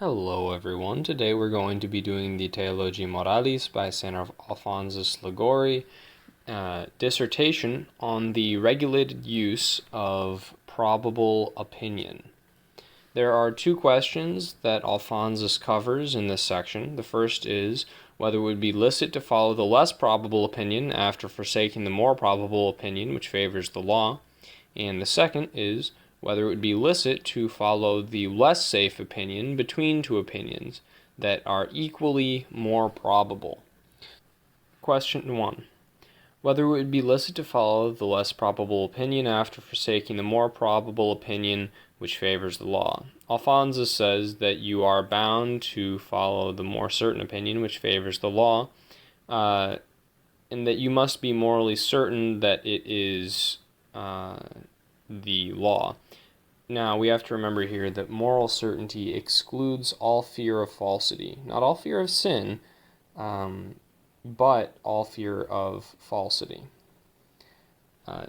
Hello everyone, today we're going to be doing the Theologia Moralis by St. Alphonsus Liguori, dissertation on the regulated use of probable opinion. There are two questions that Alphonsus covers in this section. The first is whether it would be licit to follow the less probable opinion after forsaking the more probable opinion which favors the law, and the second is whether it would be licit to follow the less safe opinion between two opinions that are equally more probable. Question 1. Whether it would be licit to follow the less probable opinion after forsaking the more probable opinion which favors the law. Alphonsus says that you are bound to follow the more certain opinion which favors the law, and that you must be morally certain that it is the law. Now, we have to remember here that moral certainty excludes all fear of falsity. Not all fear of sin, but all fear of falsity.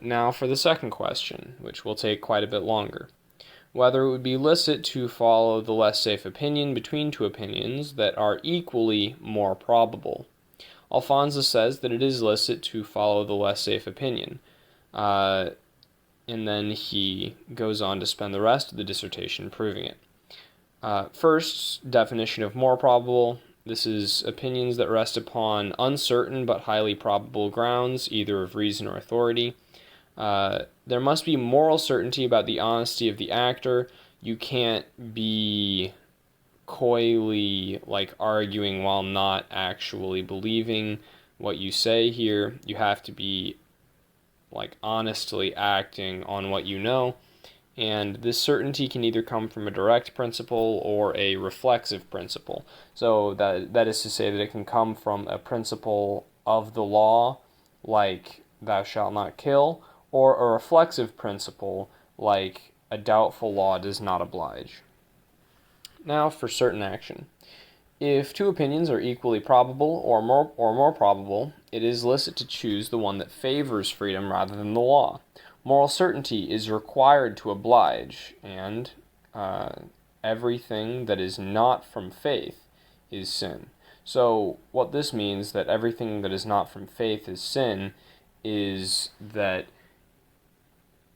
Now for the second question, which will take quite a bit longer. Whether it would be licit to follow the less safe opinion between two opinions that are equally more probable. Alphonsus says that it is licit to follow the less safe opinion. And then he goes on to spend the rest of the dissertation proving it. First, definition of more probable. This is opinions that rest upon uncertain but highly probable grounds, either of reason or authority. There must be moral certainty about the honesty of the actor. You can't be coyly arguing while not actually believing what you say here. You have to be honestly acting on what you know, and this certainty can either come from a direct principle or a reflexive principle. So that is to say that it can come from a principle of the law, like thou shalt not kill, or a reflexive principle, like a doubtful law does not oblige. Now for certain action. If two opinions are equally probable or more probable, it is licit to choose the one that favors freedom rather than the law. Moral certainty is required to oblige, and everything that is not from faith is sin. So what this means, that everything that is not from faith is sin, is that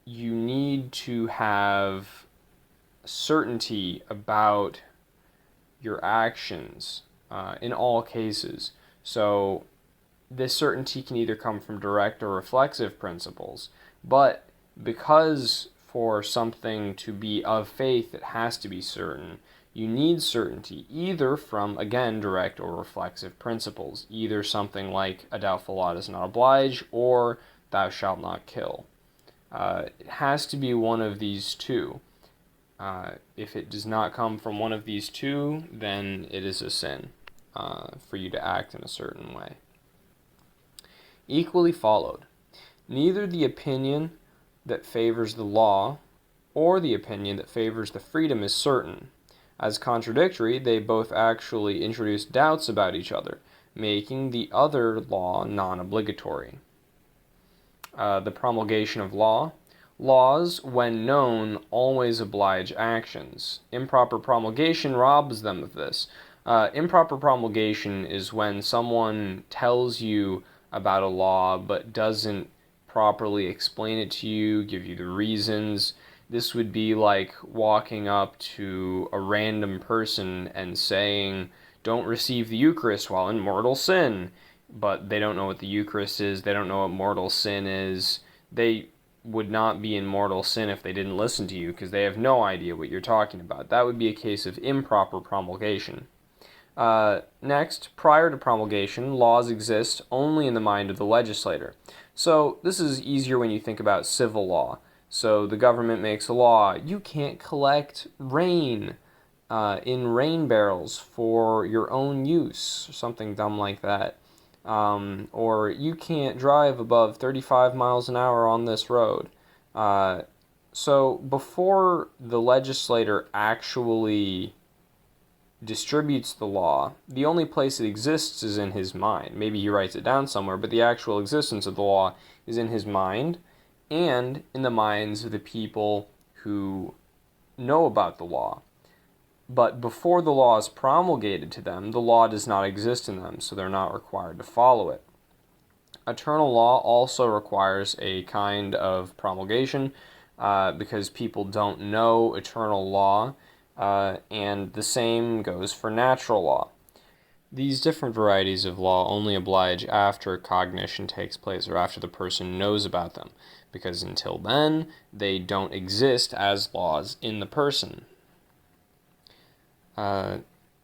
you need to have certainty about your actions in all cases. So this certainty can either come from direct or reflexive principles, but because for something to be of faith it has to be certain, you need certainty either from, again, direct or reflexive principles, either something like a doubtful law does not oblige or thou shalt not kill. It has to be one of these two. If it does not come from one of these two, then it is a sin for you to act in a certain way. Equally followed. Neither the opinion that favors the law or the opinion that favors the freedom is certain. As contradictory, they both actually introduce doubts about each other, making the other law non-obligatory. The promulgation of law. Laws, when known, always oblige actions. Improper promulgation robs them of this. Improper promulgation is when someone tells you about a law but doesn't properly explain it to you, give you the reasons. This would be like walking up to a random person and saying, don't receive the Eucharist while in mortal sin. But they don't know what the Eucharist is, they don't know what mortal sin is. They would not be in mortal sin if they didn't listen to you, because they have no idea what you're talking about. That would be a case of improper promulgation. Next, prior to promulgation, laws exist only in the mind of the legislator. So this is easier when you think about civil law. So the government makes a law. You can't collect rain in rain barrels for your own use, or something dumb like that. Or you can't drive above 35 miles an hour on this road. So before the legislator actually distributes the law, the only place it exists is in his mind. Maybe he writes it down somewhere, but the actual existence of the law is in his mind and in the minds of the people who know about the law. But before the law is promulgated to them, the law does not exist in them, so they're not required to follow it. Eternal law also requires a kind of promulgation because people don't know eternal law, and the same goes for natural law. These different varieties of law only oblige after cognition takes place or after the person knows about them, because until then, they don't exist as laws in the person.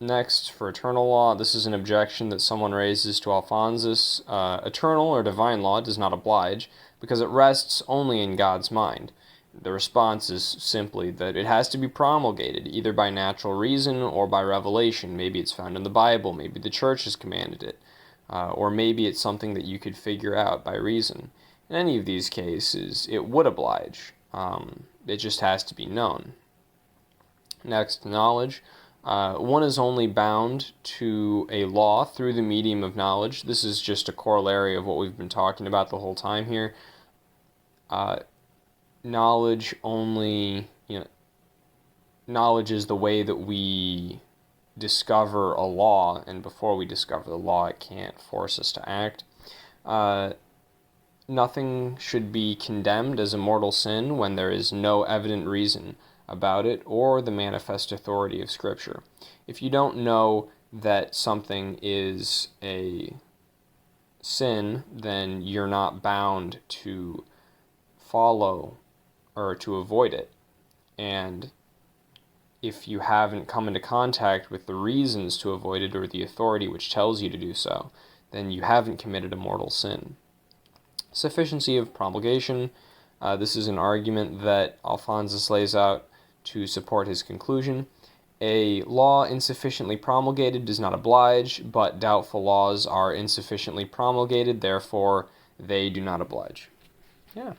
Next, for eternal law, this is an objection that someone raises to Alphonsus. Eternal or divine law does not oblige because it rests only in God's mind. The response is simply that it has to be promulgated, either by natural reason or by revelation. Maybe it's found in the Bible, maybe the church has commanded it, or maybe it's something that you could figure out by reason. In any of these cases, it would oblige. It just has to be known. Next, knowledge. One is only bound to a law through the medium of knowledge. This is just a corollary of what we've been talking about the whole time here. Knowledge only, knowledge is the way that we discover a law, and before we discover the law, it can't force us to act. Nothing should be condemned as a mortal sin when there is no evident reason about it or the manifest authority of Scripture. If you don't know that something is a sin, then you're not bound to follow or to avoid it. And if you haven't come into contact with the reasons to avoid it or the authority which tells you to do so, then you haven't committed a mortal sin. Sufficiency of promulgation. This is an argument that Alphonsus lays out to support his conclusion. A law insufficiently promulgated does not oblige, but doubtful laws are insufficiently promulgated, therefore they do not oblige. Yeah.